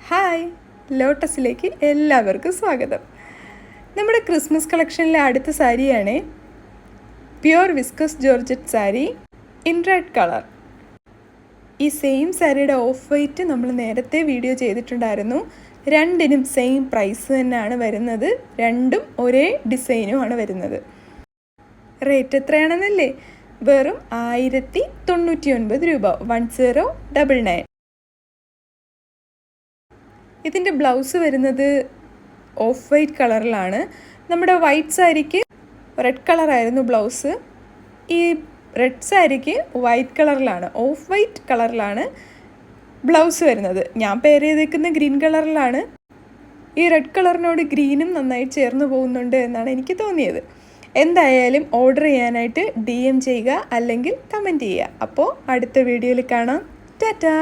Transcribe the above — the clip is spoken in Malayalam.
ഹായ്, ലോട്ടസിലേക്ക് എല്ലാവർക്കും സ്വാഗതം. നമ്മുടെ ക്രിസ്മസ് കളക്ഷനിലെ അടുത്ത സാരിയാണ് pure viscous georgette sari in red colour. ഈ സെയിം സാരിയുടെ ഓഫ് വൈറ്റ് നമ്മൾ നേരത്തെ വീഡിയോ ചെയ്തിട്ടുണ്ടായിരുന്നു. രണ്ടിനും സെയിം പ്രൈസ് തന്നെയാണ് വരുന്നത്. രണ്ടും ഒരേ ഡിസൈനുമാണ് വരുന്നത്. റേറ്റ് എത്രയാണെന്നല്ലേ? വെറും 1099 രൂപ, 1099. ഇതിൻ്റെ ബ്ലൗസ് വരുന്നത് ഓഫ് വൈറ്റ് കളറിലാണ്. നമ്മുടെ വൈറ്റ് സാരിക്ക് റെഡ് കളറായിരുന്നു ബ്ലൗസ്. ഈ റെഡ് സാരിക്ക് വൈറ്റ് കളറിലാണ്, ഓഫ് വൈറ്റ് കളറിലാണ് ബ്ലൗസ് വരുന്നത്. ഞാൻ പെയർ ചെയ്തേക്കുന്ന ഗ്രീൻ കളറിലാണ്. ഈ റെഡ് കളറിനോട് ഗ്രീനും നന്നായി ചേർന്ന് പോകുന്നുണ്ട് എന്നാണ് എനിക്ക് തോന്നിയത്. എന്തായാലും ഓർഡർ ചെയ്യാനായിട്ട് DM ചെയ്യുക അല്ലെങ്കിൽ കമൻറ്റ് ചെയ്യുക. അപ്പോൾ അടുത്ത വീഡിയോയിൽ കാണാം. ടാറ്റാ.